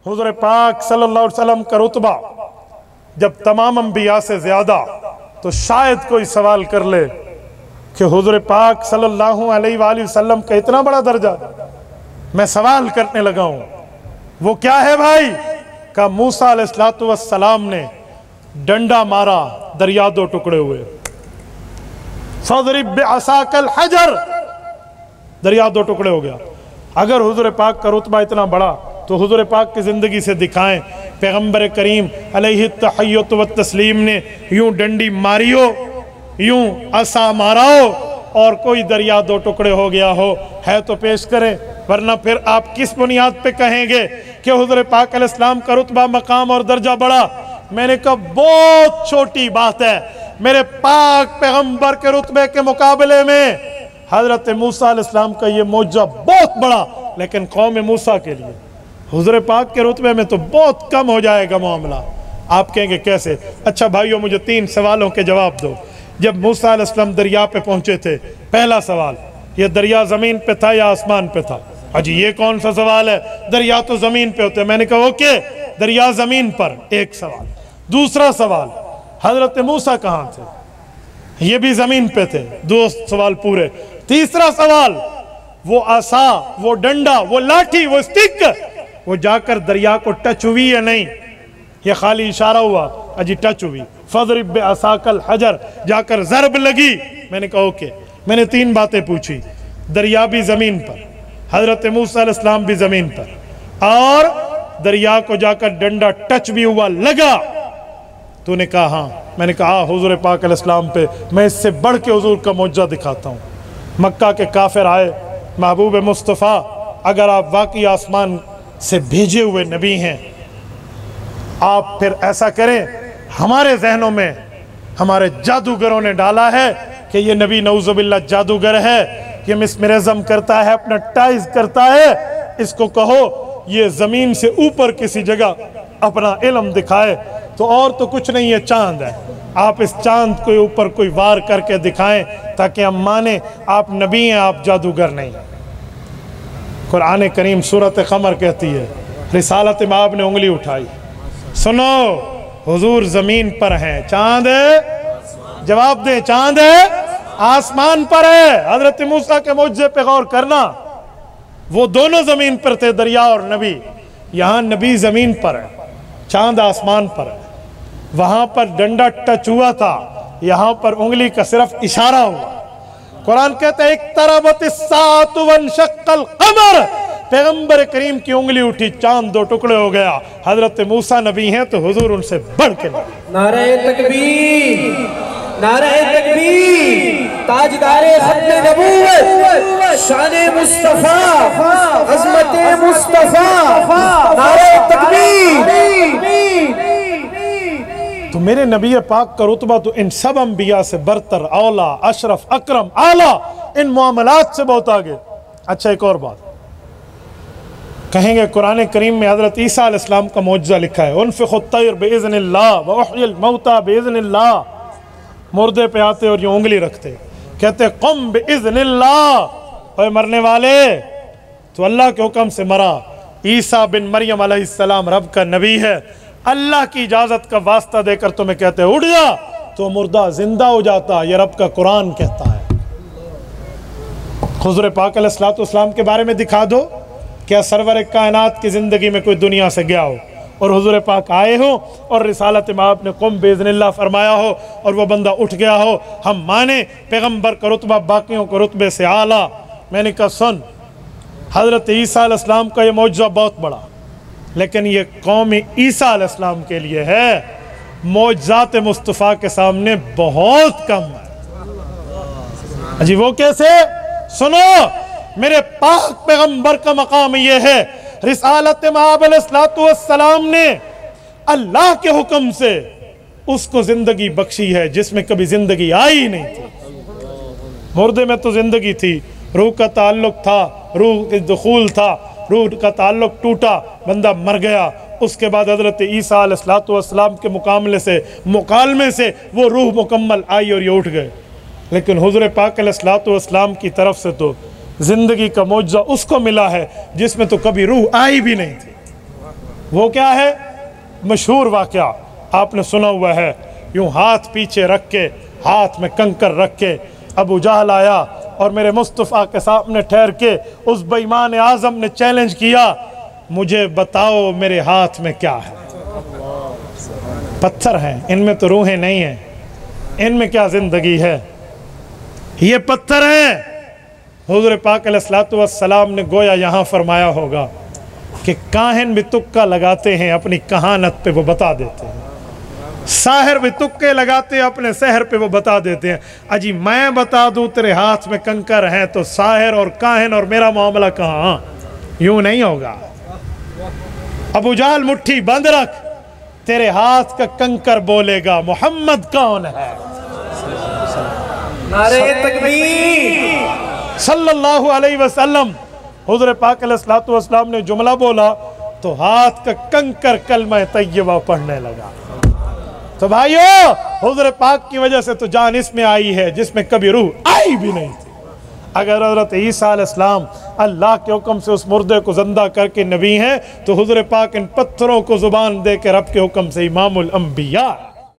हुज़ूर पाक सल्लल्लाहु अलैहि वसल्लम का रुतबा जब तमाम अंबिया से ज़्यादा, तो शायद कोई सवाल कर ले कि हुज़ूर पाक सल्लल्लाहु अलैहि वसल्लम का इतना बड़ा दर्जा। मैं सवाल करने लगा हूँ, वो क्या है भाई? का मूसा अलैहिस्सलातु वस्सलाम ने डंडा मारा, दरिया दो टुकड़े हुए। फज़रिब बिअसाकल हजर, दरिया दो टुकड़े हो गया। अगर हुज़ूर पाक का रुतबा इतना बड़ा तो हुज़ूर पाक की ज़िंदगी से दिखाएं, पैगम्बर करीम अलैहि तहय्युत व तस्लीम ने यूं डंडी मारी हो, यूं असा मारा हो और कोई दरिया दो टुकड़े हो गया हो, है तो पेश करें, वरना फिर आप किस बुनियाद पे कहेंगे कि हुज़ूर पाक अलैहिस्सलाम का रुतबा, मकाम और दर्जा बड़ा? मैंने कहा बहुत छोटी बात है, मेरे पाक पैगम्बर के रुतबे के मुकाबले में हज़रत मूसा अलैहिस्सलाम का ये मौजज़ा बहुत बड़ा, लेकिन कौम मूसा के लिए हुज़ूर पाक के रुतबे में तो बहुत कम हो जाएगा मामला। आप कहेंगे कैसे? अच्छा भाइयों, मुझे 3 सवालों के जवाब दो। जब मूसा अलैहिस्सलाम दरिया पे पहुंचे थे, पहला सवाल, ये दरिया ज़मीन पे था या आसमान पे था? अजी ये कौन सा सवाल है, दरिया तो ज़मीन पे होते। मैंने कहा ओके, दरिया ज़मीन पर, एक सवाल। दूसरा सवाल, हज़रत मूसा कहाँ थे? ये भी ज़मीन पे थे, 2 सवाल पूरे। तीसरा सवाल, वो आसा, वो डंडा, वो लाठी, वो स्टिक, वो जाकर दरिया को टच हुई या नहीं? ये खाली इशारा हुआ, अजी टच हुई। फज़रिब बिअसाकल हजर, जाकर ज़रब लगी। मैंने कहा ओके। मैंने 3 बातें पूछी, दरिया भी ज़मीन पर, हज़रत मूसा अलैहिस्सलाम भी ज़मीन पर, और दरिया को जाकर डंडा टच भी हुआ, लगा। तूने कहा हाँ। मैंने कहा हुज़ूर पाक अलैहिस्सलाम पे मैं इससे बढ़ के हुज़ूर का मौजज़ा दिखाता हूँ। मक्का के काफिर आए, महबूब मुस्तफ़ा अगर आप वाकई आसमान से भेजे हुए नबी हैं, आप फिर ऐसा करें, हमारे जहनों में हमारे जादूगरों ने डाला है कि ये नबी नऊज़ुबिल्लाह जादूगर है, ये मिसमरिज़म करता है, अपना टाइज करता है, इसको कहो ये ज़मीन से ऊपर किसी जगह अपना इल्म दिखाए। तो और तो कुछ नहीं है, चांद है, आप इस चांद के ऊपर कोई वार करके दिखाएं ताकि हम माने आप नबी हैं, आप जादूगर नहीं। कुरान करीम सूरत क़मर कहती है, रिसालत माब ने उंगली उठाई, सुनो हुजूर ज़मीन पर हैं, चांद है? जवाब दे, चांद है? आसमान पर है। हज़रत मूसा के मौजज़े पे गौर करना, वो दोनों ज़मीन पर थे, दरिया और नबी। यहाँ नबी ज़मीन पर है, चांद आसमान पर है। वहाँ पर डंडा टच हुआ था, यहाँ पर उंगली का सिर्फ इशारा हुआ। कुरान कहता है इक़्तरबतिस्साअतु वंशक़्क़ल क़मर, पैगम्बर करीम की उंगली उठी, चांद 2 टुकड़े हो गया। हज़रत मूसा नबी हैं तो हुजूर उनसे बढ़ के नबी। नारे तकबीर, नारे तकबीर, ताजदारे खत्मे नबूवत, शाने मुस्तफा, अज़मते मुस्तफा, नारे तकबीर। तो मेरे नबी पाक का रुतबा तो इन सब अंबिया से बरतर, औला, अशरफ, अकरम, आला, इन मामलात से बहुत आगे। अच्छा एक और बात कहेंगे, कुरान करीम में हज़रत ईसा अलैहिस्सलाम का मौजज़ा लिखा है, उनफ़िख़ुत तैर बिइज़्निल्लाह व उह्यिल मौता बिइज़्निल्लाह। मुर्दे पे आते और यूं उंगली रखते, कहते क़ुम बिइज़्निल्लाह, ओए मरने वाले तो अल्लाह के हुक्म से मरा। ईसा बिन मरियम अलैहिस्सलाम रब का नबी है, अल्लाह की इजाज़त का वास्ता देकर तुम्हें कहते उठ जा, तो मुर्दा जिंदा हो जाता। ये रब का कुरान कहता है। हुज़ूर पाक अलैहिस्सलातु वस्सलाम के बारे में दिखा दो, क्या सरवर कायनात की ज़िंदगी में कोई दुनिया से गया हो और हुज़ूर पाक आए हो और रिसालत में आपने क़ुम बिइज़्निल्लाह फरमाया हो और वो बंदा उठ गया हो, हम माने पैगम्बर का रुतबा बाकियों के रुतबे से आला। मैंने कहा सुन, हज़रत ईसा अलैहिस्सलाम का ये मौजज़ा बहुत बड़ा, लेकिन ये कौम ईसा अलैहिस्सलाम के लिए है, मौजज़ात मुस्तफ़ा के सामने बहुत कम है। अजी वो कैसे? सुनो, मेरे पाक पैगम्बर का मकाम ये है, रिसालत माब अलैहिस्सलातु वस्सलाम ने अल्लाह के हुक्म से उसको जिंदगी बख्शी है जिसमें कभी जिंदगी आई ही नहीं थी। मुर्दे में तो जिंदगी थी, रूह का ताल्लुक था, रूह के दुखूल था, रूह का ताल्लुक टूटा, बंदा मर गया। उसके बाद हज़रत ईसा अलैहिस्सलातु वस्सलाम के मुकालमे से वो रूह मुकम्मल आई और ये उठ गए। लेकिन हुज़ूर पाक अलैहिस्सलातु वस्सलाम की तरफ से तो ज़िंदगी का मौजज़ा उसको मिला है जिसमें तो कभी रूह आई भी नहीं थी। वो क्या है? मशहूर वाक़या आपने सुना हुआ है, यूं हाथ पीछे रख के, हाथ में कंकर रख के अबू जहल आया और मेरे मुस्तफ़ा के सामने ठहर के उस बेईमान आज़म ने चैलेंज किया, मुझे बताओ मेरे हाथ में क्या है? पत्थर हैं, इनमें तो रूहें नहीं हैं, इनमें क्या ज़िंदगी है? ये पत्थर हैं। हुज़ूर पाक अलैहिस्सलातु वस्सलाम ने गोया यहाँ फरमाया होगा कि काहिन भी तुक्का लगाते हैं, अपनी कहानत पे वो बता देते हैं। साहिर भी तुक्के लगाते हैं, अपने सहर पे वो बता देते हैं। अजी मैं बता दूं तेरे हाथ में कंकर हैं तो साहिर और काहिन और मेरा मामला कहाँ? यूं नहीं होगा। अबू जहल मुट्ठी बंद रख, तेरे हाथ का कंकर बोलेगा मोहम्मद कौन है? नारे तकबीर। सल्लल्लाहु अलैहि वसल्लम। हुज़ूर पाक अलैहिस्सलातु वस्सलाम ने जुमला बोला तो हाथ का कंकर कलमा तय्यबा पढ़ने लगा। तो भाइयों, हुज़ूर पाक की वजह से तो जान इसमें आई है जिसमें कभी रूह आई भी नहीं थी। अगर हज़रत ईसा अलैहिस्सलाम अल्लाह के हुक्म से उस मुर्दे को ज़िंदा करके नबी हैं, तो हुज़ूर पाक इन पत्थरों को ज़ुबान दे के रब के हुक्म से इमामुल अंबिया